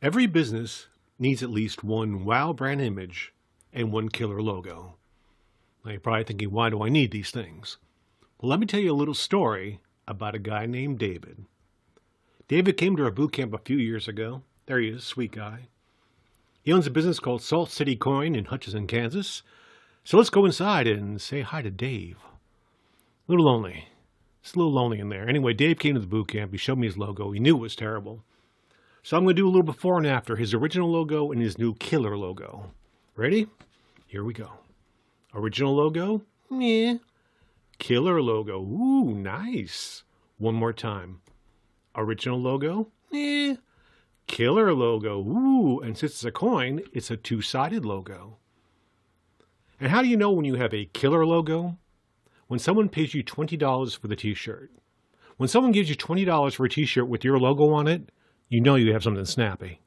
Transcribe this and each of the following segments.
Every business needs at least one wow brand image and one killer logo. Now you're probably thinking, why do I need these things? Well, let me tell you a little story about a guy named David. David came to our boot camp a few years ago. There he is, sweet guy. He owns a business called Salt City Coin in Hutchinson, Kansas. So let's go inside and say hi to Dave. A little lonely. It's a little lonely in there. Anyway, Dave came to the boot camp. He showed me his logo. He knew it was terrible. So I'm going to do a little before and after, his original logo and his new killer logo. Ready? Here we go. Original logo? Meh. Killer logo? Ooh, nice. One more time. Original logo? Meh. Killer logo? Ooh, and since it's a coin, it's a two-sided logo. And how do you know when you have a killer logo? When someone pays you $20 for the t-shirt. When someone gives you $20 for a t-shirt with your logo on it, you know you have something snappy.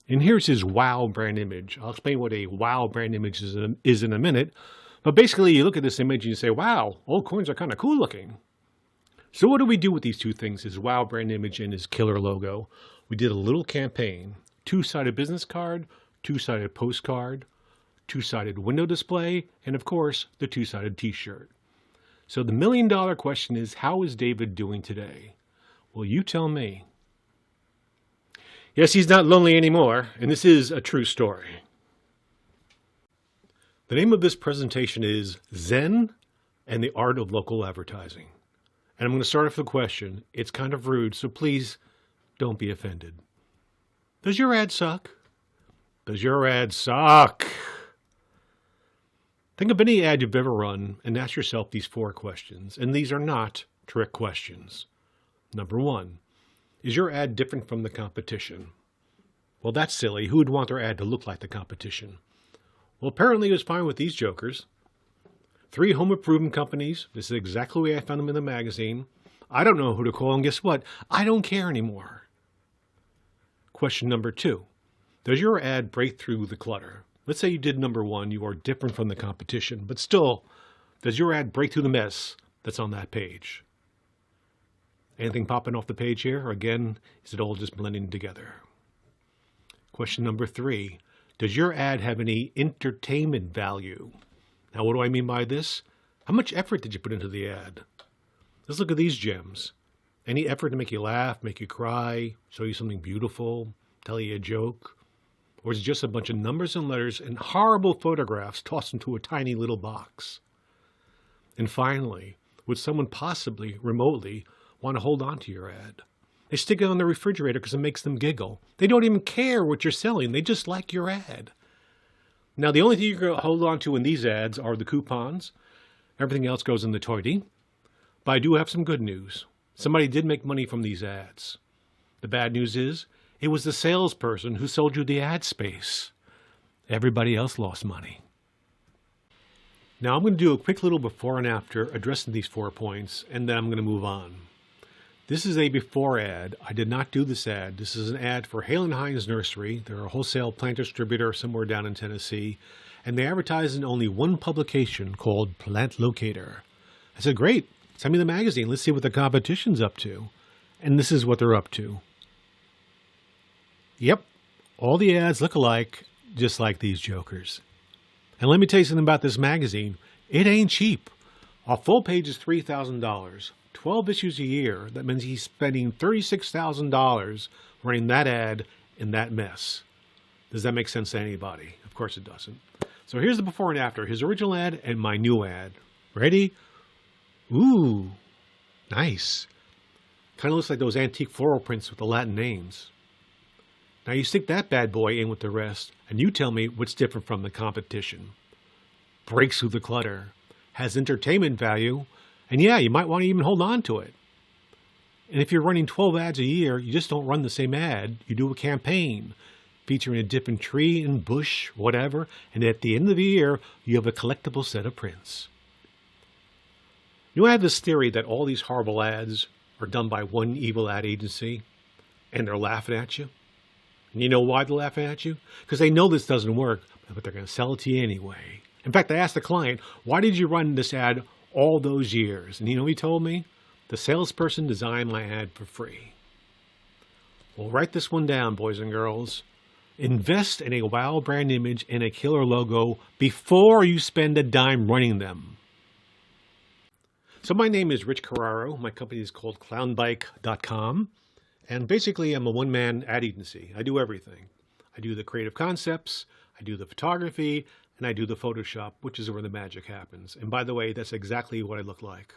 And here's his wow brand image. I'll explain what a wow brand image is in a minute. But basically, you look at this image and you say, wow, old coins are kind of cool looking. So what do we do with these two things, his wow brand image and his killer logo? We did a little campaign. Two-sided business card, two-sided postcard, two-sided window display, and of course, the two-sided t-shirt. So the million-dollar question is, how is David doing today? Well, you tell me. Yes, he's not lonely anymore, and this is a true story. The name of this presentation is Zen and the Art of Local Advertising. And I'm going to start off with a question. It's kind of rude, so please don't be offended. Does your ad suck? Does your ad suck? Think of any ad you've ever run and ask yourself these 4 questions, and these are not trick questions. Number 1, is your ad different from the competition? Well, that's silly. Who would want their ad to look like the competition? Well, apparently it was fine with these jokers. 3 home improvement companies. This is exactly the way I found them in the magazine. I don't know who to call, and guess what? I don't care anymore. Question number 2, does your ad break through the clutter? Let's say you did number 1, you are different from the competition, but still, does your ad break through the mess that's on that page? Anything popping off the page here? Or again, is it all just blending together? Question number 3, does your ad have any entertainment value? Now, what do I mean by this? How much effort did you put into the ad? Let's look at these gems. Any effort to make you laugh, make you cry, show you something beautiful, tell you a joke? Or is it just a bunch of numbers and letters and horrible photographs tossed into a tiny little box? And finally, would someone possibly, remotely, want to hold on to your ad? They stick it on the refrigerator because it makes them giggle. They don't even care what you're selling. They just like your ad. Now, the only thing you're going to hold on to in these ads are the coupons. Everything else goes in the toity. But I do have some good news. Somebody did make money from these ads. The bad news is, it was the salesperson who sold you the ad space. Everybody else lost money. Now I'm going to do a quick little before and after addressing these 4 points, and then I'm going to move on. This is a before ad. I did not do this ad. This is an ad for Hale & Hines Nursery. They're a wholesale plant distributor somewhere down in Tennessee, and they advertise in only one publication called Plant Locator. I said, great, send me the magazine. Let's see what the competition's up to. And this is what they're up to. Yep, all the ads look alike, just like these jokers. And let me tell you something about this magazine. It ain't cheap. A full page is $3,000. 12 issues a year. That means he's spending $36,000 running that ad in that mess. Does that make sense to anybody? Of course it doesn't. So here's the before and after. His original ad and my new ad. Ready? Ooh, nice. Kind of looks like those antique floral prints with the Latin names. Now you stick that bad boy in with the rest, and you tell me what's different from the competition. Breaks through the clutter, has entertainment value, and yeah, you might want to even hold on to it. And if you're running 12 ads a year, you just don't run the same ad. You do a campaign featuring a different tree and bush, whatever, and at the end of the year, you have a collectible set of prints. You know, I have this theory that all these horrible ads are done by one evil ad agency, and they're laughing at you. And you know why they're laughing at you? Because they know this doesn't work, but they're going to sell it to you anyway. In fact, I asked the client, why did you run this ad all those years? And you know what he told me? The salesperson designed my ad for free. Well, write this one down, boys and girls. Invest in a wow brand image and a killer logo before you spend a dime running them. So my name is Rich Carraro. My company is called clownbike.com. And basically, I'm a one-man ad agency. I do everything. I do the creative concepts, I do the photography, and I do the Photoshop, which is where the magic happens. And by the way, that's exactly what I look like.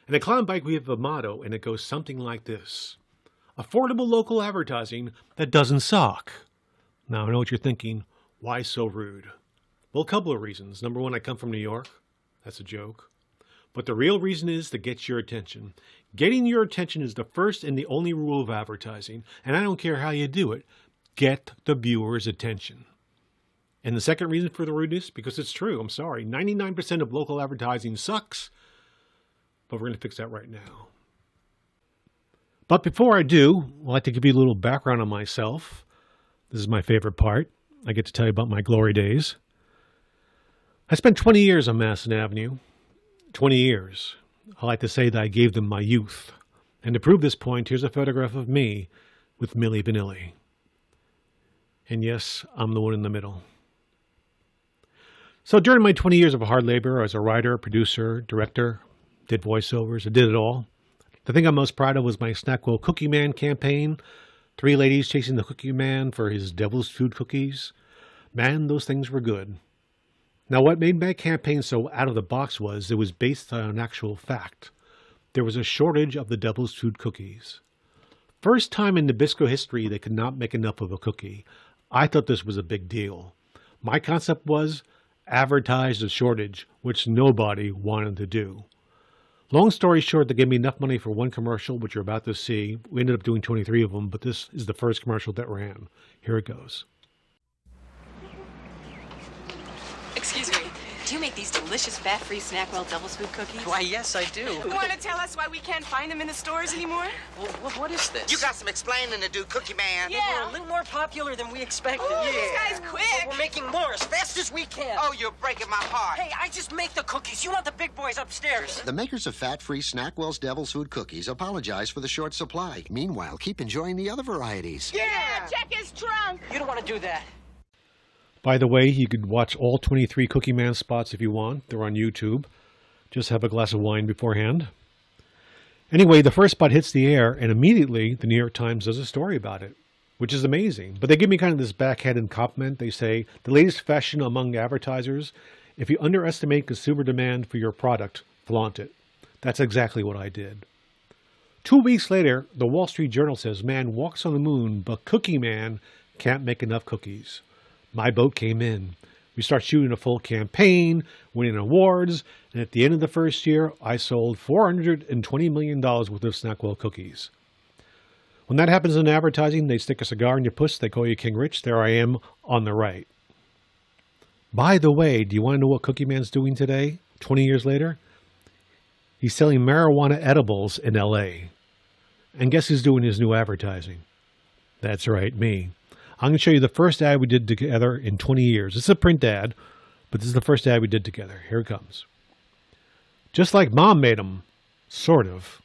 And at Clown Bike, we have a motto, and it goes something like this: affordable local advertising that doesn't suck. Now, I know what you're thinking. Why so rude? Well, a couple of reasons. Number one, I come from New York. That's a joke. But the real reason is to get your attention. Getting your attention is the first and the only rule of advertising. And I don't care how you do it. Get the viewer's attention. And the second reason for the rudeness, because it's true, I'm sorry, 99% of local advertising sucks. But we're going to fix that right now. But before I do, I'd like to give you a little background on myself. This is my favorite part. I get to tell you about my glory days. I spent 20 years on Madison Avenue. 20 years. I like to say that I gave them my youth. And to prove this point, here's a photograph of me with Milli Vanilli. And yes, I'm the one in the middle. So during my 20 years of hard labor as a writer, producer, director, did voiceovers, I did it all. The thing I'm most proud of was my SnackWell Cookie Man campaign. 3 ladies chasing the Cookie Man for his devil's food cookies. Man, those things were good. Now, what made my campaign so out of the box was it was based on an actual fact. There was a shortage of the devil's food cookies. First time in Nabisco history they could not make enough of a cookie. I thought this was a big deal. My concept was advertise the shortage, which nobody wanted to do. Long story short, they gave me enough money for one commercial, which you're about to see. We ended up doing 23 of them, but this is the first commercial that ran. Here it goes. Excuse me, do you make these delicious fat-free SnackWell Devil's Food cookies? Why, yes, I do. You want to tell us why we can't find them in the stores anymore? Well, what is this? You got some explaining to do, Cookie Man. Yeah. We're a little more popular than we expected. Ooh, this guy's But quick. we're making more as fast as we can. Oh, you're breaking my heart. Hey, I just make the cookies. You want the big boys upstairs. The makers of fat-free SnackWell's Devil's Food Cookies apologize for the short supply. Meanwhile, keep enjoying the other varieties. Yeah, check his trunk. You don't want to do that. By the way, you could watch all 23 Cookie Man spots if you want. They're on YouTube. Just have a glass of wine beforehand. Anyway, the first spot hits the air, and immediately the New York Times does a story about it, which is amazing. But they give me kind of this backhanded compliment. They say, the latest fashion among advertisers, if you underestimate consumer demand for your product, flaunt it. That's exactly what I did. 2 weeks later, the Wall Street Journal says, man walks on the moon, but Cookie Man can't make enough cookies. My boat came in. We start shooting a full campaign, winning awards, and at the end of the first year, I sold $420 million worth of SnackWell cookies. When that happens in advertising, they stick a cigar in your puss, they call you King Rich. There I am on the right. By the way, do you want to know what Cookie Man's doing today, 20 years later? He's selling marijuana edibles in L.A. And guess who's doing his new advertising? That's right, me. I'm going to show you the first ad we did together in 20 years. It's a print ad, but this is the first ad we did together. Here it comes. Just like Mom made them, sort of.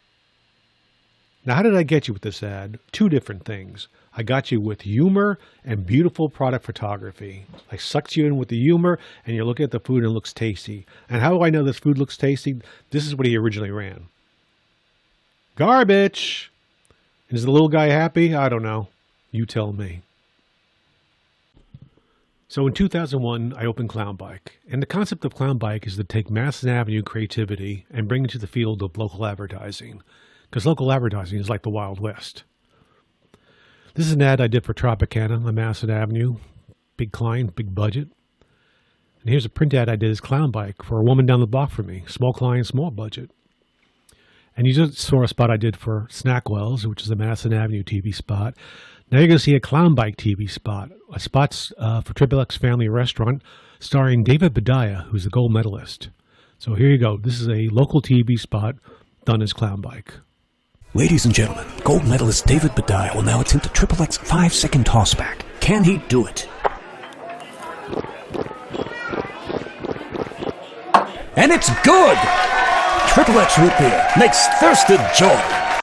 Now, how did I get you with this ad? 2 different things. I got you with humor and beautiful product photography. I sucked you in with the humor, and you look at the food and it looks tasty. And how do I know this food looks tasty? This is what he originally ran. Garbage! Is the little guy happy? I don't know. You tell me. So in 2001, I opened Clown Bike. And the concept of Clown Bike is to take Madison Avenue creativity and bring it to the field of local advertising. Because local advertising is like the Wild West. This is an ad I did for Tropicana on Madison Avenue. Big client, big budget. And here's a print ad I did as Clown Bike for a woman down the block from me. Small client, small budget. And you just saw a spot I did for SnackWell's, which is a Madison Avenue TV spot. Now you're going to see a Clown Bike TV spot. A spot's for Triple X Family Restaurant, starring David Bedaya, who's a gold medalist. So here you go. This is a local TV spot done as Clown Bike. Ladies and gentlemen, gold medalist David Bedaya will now attempt a Triple X 5-second tossback. Can he do it? And it's good! Triple X root beer makes thirsted joy.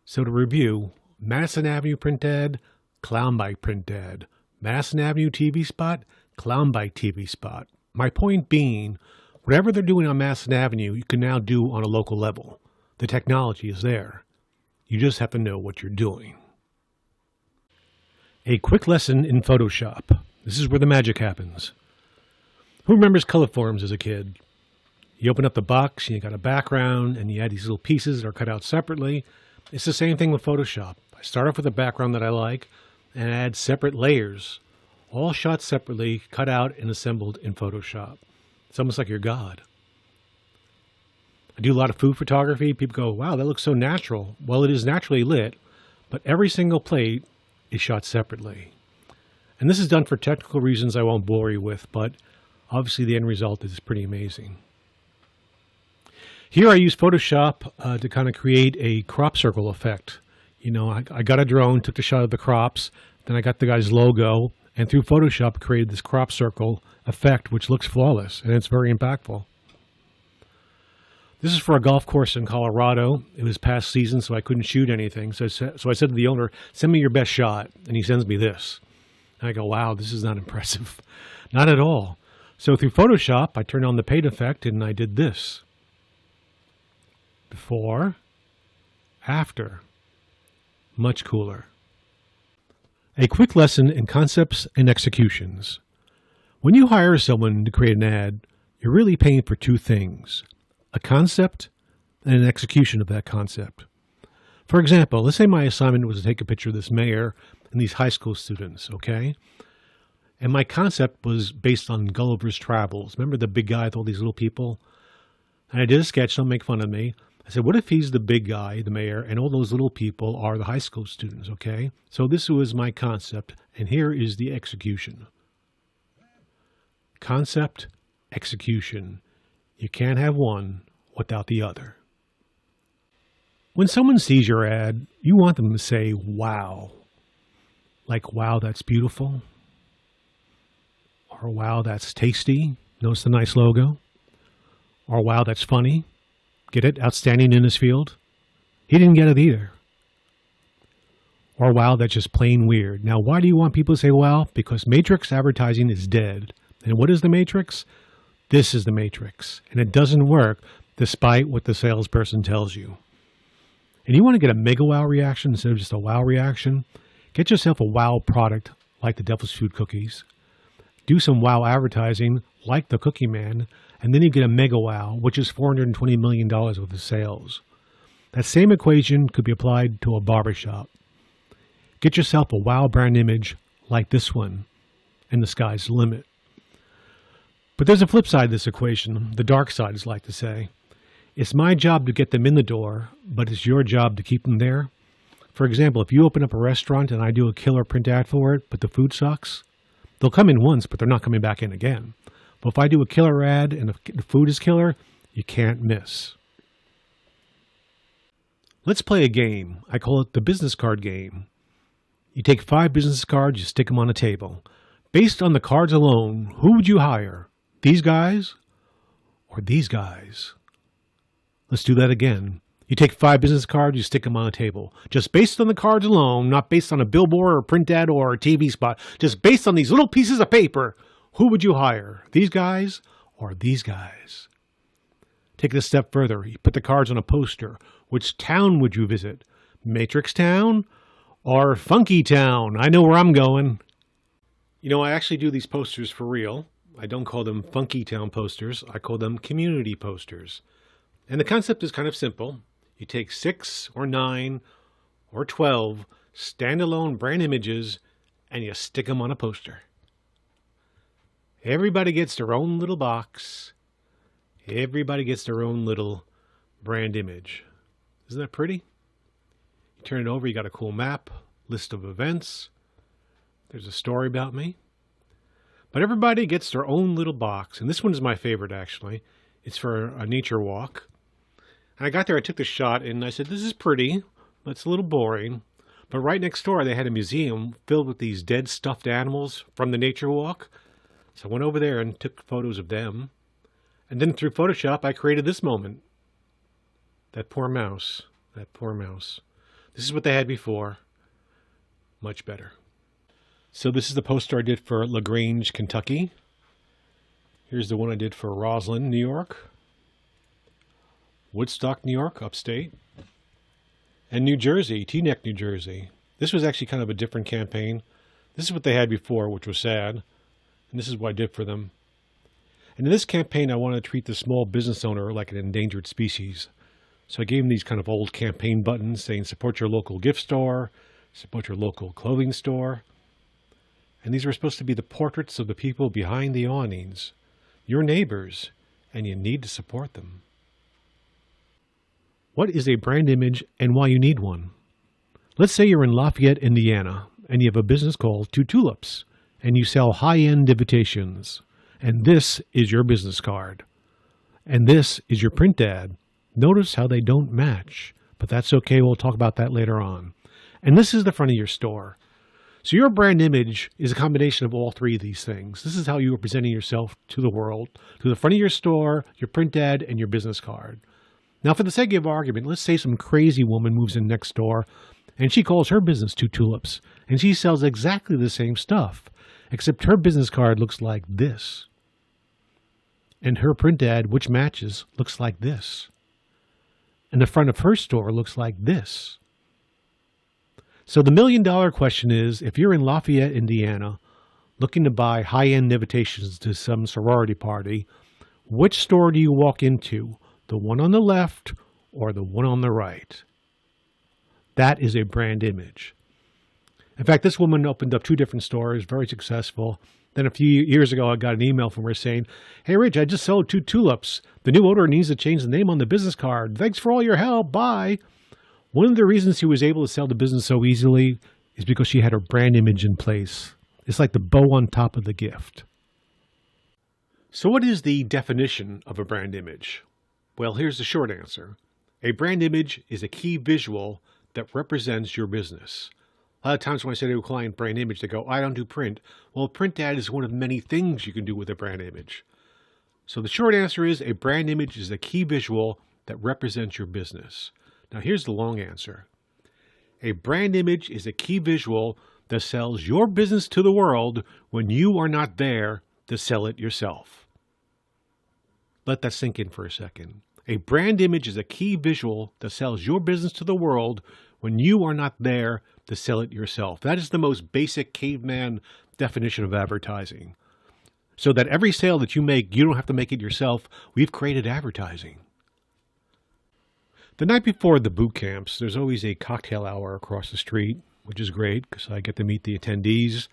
So to review, Madison Avenue print ad, clown bike print ad. Madison Avenue TV spot, clown bike TV spot. My point being, whatever they're doing on Madison Avenue, you can now do on a local level. The technology is there. You just have to know what you're doing. A quick lesson in Photoshop. This is where the magic happens. Who remembers color forms as a kid? You open up the box, and you got a background, and you add these little pieces that are cut out separately. It's the same thing with Photoshop. I start off with a background that I like, and add separate layers, all shot separately, cut out and assembled in Photoshop. It's almost like you're God. I do a lot of food photography. People go, wow, that looks so natural. Well, it is naturally lit, but every single plate is shot separately. And this is done for technical reasons I won't bore you with, but obviously the end result is pretty amazing. Here I use Photoshop to kind of create a crop circle effect. You know, I got a drone, took the shot of the crops, then I got the guy's logo, and through Photoshop created this crop circle effect, which looks flawless, and it's very impactful. This is for a golf course in Colorado. It was past season, so I couldn't shoot anything. So I said to the owner, send me your best shot, and he sends me this. And I go, wow, this is not impressive. Not at all. So through Photoshop, I turned on the paint effect, and I did this. Before, after. Much cooler. A quick lesson in concepts and executions. When you hire someone to create an ad, you're really paying for two things: a concept and an execution of that concept. For example, let's say my assignment was to take a picture of this mayor and these high school students, okay? And my concept was based on Gulliver's Travels. Remember the big guy with all these little people? And I did a sketch, don't make fun of me. I said, what if he's the big guy, the mayor, and all those little people are the high school students, okay? So this was my concept, and here is the execution. Concept, execution. You can't have one without the other. When someone sees your ad, you want them to say, wow. Like, wow, that's beautiful. Or, wow, that's tasty. Notice the nice logo. Or, wow, that's funny. Get it? Outstanding in his field. He didn't get it either. Or, wow, that's just plain weird. Now, why do you want people to say wow? Because Matrix advertising is dead. And what is the Matrix? This is the Matrix. And it doesn't work despite what the salesperson tells you. And you want to get a mega wow reaction instead of just a wow reaction? Get yourself a wow product like the Devil's Food cookies. Do some wow advertising like the Cookie Man, and then you get a mega wow, which is $420 million worth of sales. That same equation could be applied to a barbershop. Get yourself a wow brand image like this one, and the sky's the limit. But there's a flip side to this equation, the dark side, as I like to say. It's my job to get them in the door, but it's your job to keep them there. For example, if you open up a restaurant and I do a killer print ad for it, but the food sucks, they'll come in once, but they're not coming back in again. But if I do a killer ad and the food is killer, you can't miss. Let's play a game. I call it the business card game. You take 5 business cards, you stick them on a table. Based on the cards alone, who would you hire? These guys or these guys? Let's do that again. You take 5 business cards, you stick them on a table. Just based on the cards alone, not based on a billboard or a print ad or a TV spot. Just based on these little pieces of paper. Who would you hire? These guys or these guys? Take it a step further. You put the cards on a poster. Which town would you visit? Matrix Town or Funky Town? I know where I'm going. You know, I actually do these posters for real. I don't call them Funky Town posters. I call them community posters. And the concept is kind of simple. You take 6 or 9 or 12 standalone brand images and you stick them on a poster. Everybody gets their own little box. Everybody gets their own little brand image. Isn't that pretty? You turn it over, you got a cool map, list of events. There's a story about me. But everybody gets their own little box. And this one is my favorite, actually. It's for a nature walk. And I got there, I took the shot, and I said, this is pretty, but it's a little boring. But right next door, they had a museum filled with these dead stuffed animals from the nature walk. So I went over there and took photos of them. And then through Photoshop, I created this moment. That poor mouse. That poor mouse. This is what they had before. much better. So this is the poster I did for LaGrange, Kentucky. Here's the one I did for Roslyn, New York. Woodstock, New York, upstate. And New Jersey, Teaneck, New Jersey. This was actually kind of a different campaign. This is what they had before, which was sad. And this is what I did for them. And in this campaign, I wanted to treat the small business owner like an endangered species. So I gave them these kind of old campaign buttons saying, support your local gift store, support your local clothing store. And these were supposed to be the portraits of the people behind the awnings, your neighbors, and you need to support them. What is a brand image and why you need one? Let's say you're in Lafayette, Indiana, and you have a business called Two Tulips, and you sell high-end invitations, and this is your business card, and this is your print ad. Notice how they don't match, but that's okay. We'll talk about that later on. And this is the front of your store. So your brand image is a combination of all three of these things. This is how you are presenting yourself to the world, to the front of your store, your print ad, and your business card. Now, for the sake of argument, let's say some crazy woman moves in next door, and she calls her business Two Tulips, and she sells exactly the same stuff, except her business card looks like this. And her print ad, which matches, looks like this. And the front of her store looks like this. So the million-dollar question is, if you're in Lafayette, Indiana, looking to buy high-end invitations to some sorority party, which store do you walk into? The one on the left or the one on the right? That is a brand image. In fact, this woman opened up 2 different stores, very successful. Then a few years ago, I got an email from her saying, "Hey, Rich, I just sold 2 tulips. The new owner needs to change the name on the business card. Thanks for all your help. Bye." One of the reasons she was able to sell the business so easily is because she had her brand image in place. It's like the bow on top of the gift. So what is the definition of a brand image? Well, here's the short answer. A brand image is a key visual that represents your business. A lot of times when I say to a client brand image, they go, "I don't do print." Well, a print ad is one of many things you can do with a brand image. So the short answer is a brand image is a key visual that represents your business. Now here's the long answer. A brand image is a key visual that sells your business to the world when you are not there to sell it yourself. Let that sink in for a second. A brand image is a key visual that sells your business to the world when you are not there to sell it yourself. That is the most basic caveman definition of advertising. So that every sale that you make, you don't have to make it yourself. We've created advertising. The night before the boot camps, there's always a cocktail hour across the street, which is great because I get to meet the attendees.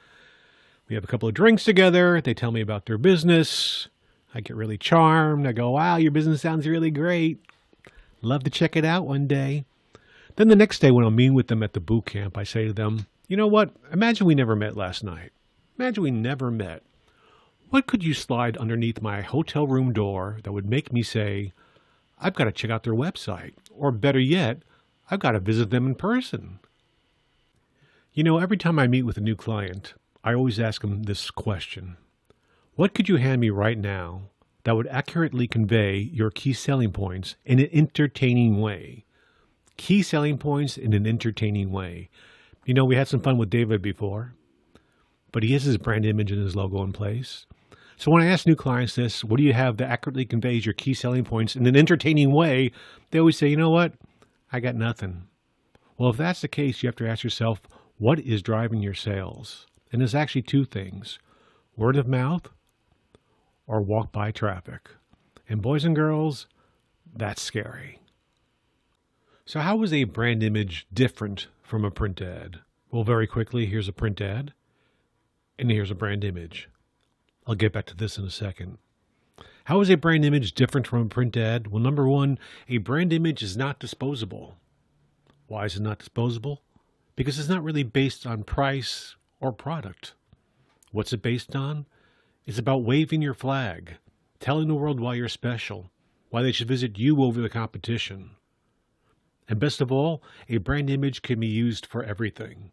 We have a couple of drinks together. They tell me about their business. I get really charmed. I go, "Wow, your business sounds really great. Love to check it out one day." Then the next day when I'm meeting with them at the boot camp, I say to them, "You know what? Imagine we never met last night. Imagine we never met. What could you slide underneath my hotel room door that would make me say, I've got to check out their website, or better yet, I've got to visit them in person?" You know, every time I meet with a new client, I always ask them this question. What could you hand me right now that would accurately convey your key selling points in an entertaining way? Key selling points in an entertaining way. You know, we had some fun with David before, but he has his brand image and his logo in place. So when I ask new clients this, what do you have that accurately conveys your key selling points in an entertaining way? They always say, "You know what? I got nothing." Well, if that's the case, you have to ask yourself, what is driving your sales? And there's actually 2 things, word of mouth or walk by traffic. And boys and girls, that's scary. So how is a brand image different from a print ad? Well, very quickly, here's a print ad and here's a brand image. I'll get back to this in a second. How is a brand image different from a print ad? Well, number one, a brand image is not disposable. Why is it not disposable? Because it's not really based on price or product. What's it based on? It's about waving your flag, telling the world why you're special, why they should visit you over the competition. And best of all, a brand image can be used for everything,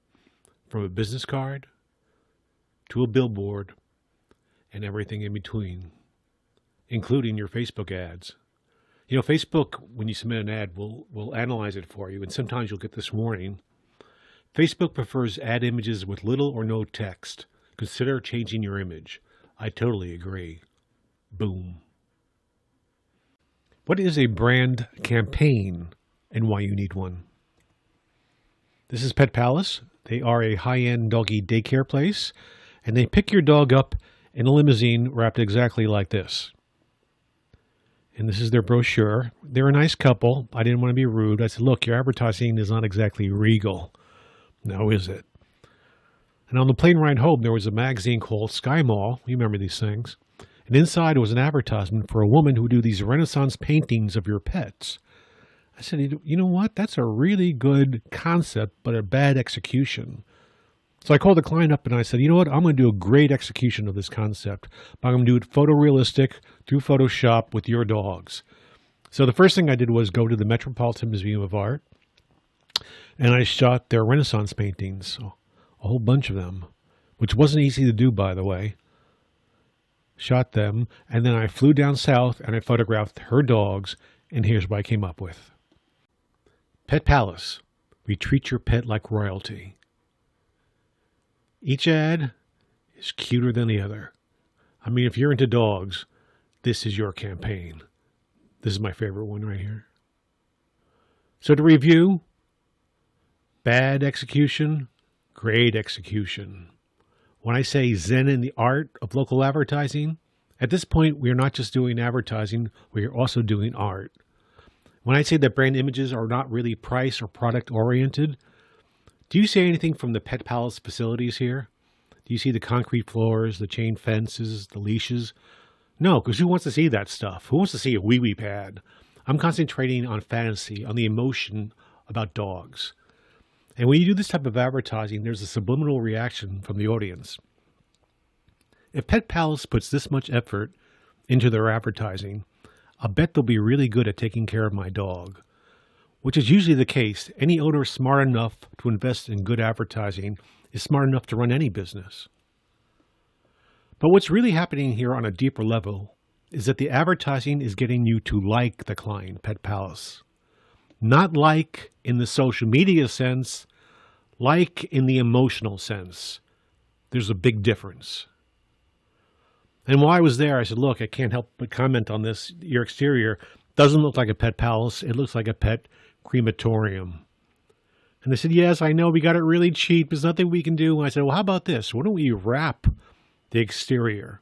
from a business card to a billboard and everything in between, including your Facebook ads. You know, Facebook, when you submit an ad, will analyze it for you, and sometimes you'll get this warning. Facebook prefers ad images with little or no text. Consider changing your image. I totally agree. Boom. What is a brand campaign and why you need one? This is Pet Palace. They are a high-end doggy daycare place, and they pick your dog up in a limousine wrapped exactly like this. And this is their brochure. They're a nice couple. I didn't want to be rude. I said, look, your advertising is not exactly regal. Now, is it? And on the plane ride home, there was a magazine called Sky Mall. You remember these things. And inside was an advertisement for a woman who would do these Renaissance paintings of your pets. I said, you know what? That's a really good concept, but a bad execution. So I called the client up and I said, you know what? I'm going to do a great execution of this concept. I'm going to do it photorealistic through Photoshop with your dogs. So the first thing I did was go to the Metropolitan Museum of Art, and I shot their Renaissance paintings, a whole bunch of them, which wasn't easy to do, by the way. Shot them, and then I flew down south and I photographed her dogs, and here's what I came up with. Pet Palace. We treat your pet like royalty. Each ad is cuter than the other. I mean, if you're into dogs, this is your campaign. This is my favorite one right here. So to review, bad execution, great execution. When I say Zen in the art of local advertising, at this point, we are not just doing advertising, we are also doing art. When I say that brand images are not really price or product oriented, do you see anything from the Pet Palace facilities here? Do you see the concrete floors, the chain fences, the leashes? No, because who wants to see that stuff? Who wants to see a wee-wee pad? I'm concentrating on fantasy, on the emotion about dogs. And when you do this type of advertising, there's a subliminal reaction from the audience. If Pet Palace puts this much effort into their advertising, I'll bet they'll be really good at taking care of my dog, which is usually the case. Any owner smart enough to invest in good advertising is smart enough to run any business. But what's really happening here on a deeper level is that the advertising is getting you to like the client, Pet Palace. Not like in the social media sense, like in the emotional sense. There's a big difference. And while I was there, I said, look, I can't help but comment on this. Your exterior doesn't look like a Pet Palace. It looks like a pet crematorium. And they said, yes, I know, we got it really cheap. There's nothing we can do. And I said, well, how about this? Why don't we wrap the exterior?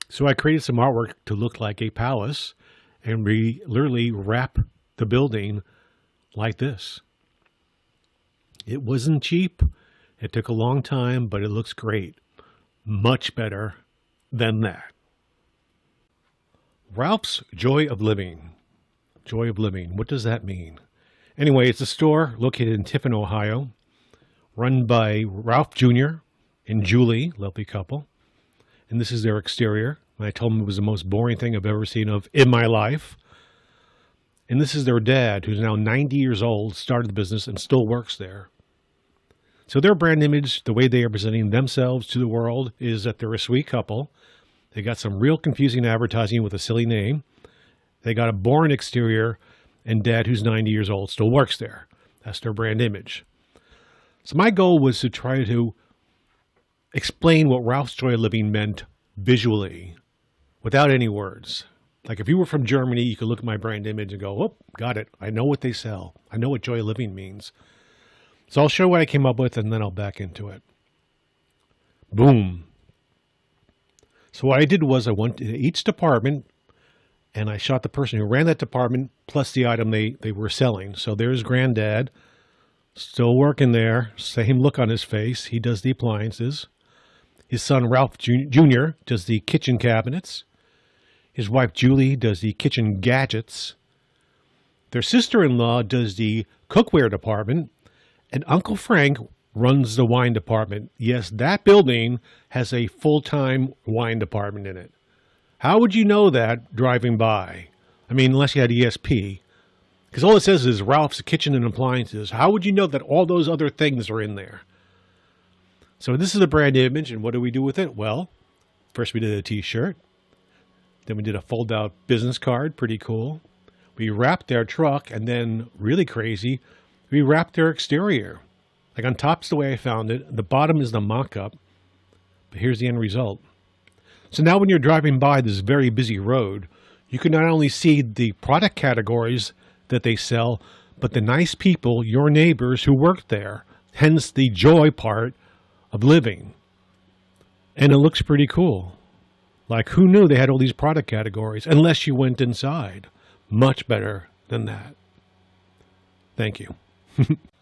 So I created some artwork to look like a palace, and we literally wrap the building like this. It wasn't cheap. It took a long time, but it looks great. Much better than that. Ralph's Joy of Living. Joy of Living. What does that mean? Anyway, it's a store located in Tiffin, Ohio, run by Ralph Jr. and Julie, lovely couple. And this is their exterior. And I told them it was the most boring thing I've ever seen of in my life. And this is their dad, who's now 90 years old, started the business and still works there. So their brand image, the way they are presenting themselves to the world, is that they're a sweet couple. They got some real confusing advertising with a silly name. They got a boring exterior, and dad, who's 90 years old, still works there. That's their brand image. So my goal was to try to explain what Ralph's Joy of Living meant visually, without any words. Like if you were from Germany, you could look at my brand image and go, oh, got it. I know what they sell. I know what Joy of Living means. So I'll show what I came up with, and then I'll back into it. Boom. So what I did was I went to each department, and I shot the person who ran that department plus the item they were selling. So there's Granddad, still working there, same look on his face. He does the appliances. His son, Ralph Jr., does the kitchen cabinets. His wife, Julie, does the kitchen gadgets. Their sister-in-law does the cookware department. And Uncle Frank runs the wine department. Yes, that building has a full-time wine department in it. How would you know that driving by? I mean, unless you had ESP. Because all it says is Ralph's Kitchen and Appliances. How would you know that all those other things are in there? So this is the brand image, and what do we do with it? Well, first we did a t-shirt. Then we did a fold-out business card. Pretty cool. We wrapped their truck, and then, really crazy, we wrapped their exterior. Like on top's the way I found it. The bottom is the mock-up. But here's the end result. So now when you're driving by this very busy road, you can not only see the product categories that they sell, but the nice people, your neighbors who work there. Hence the joy part of living. And it looks pretty cool. Like, who knew they had all these product categories? Unless you went inside. Much better than that. Thank you.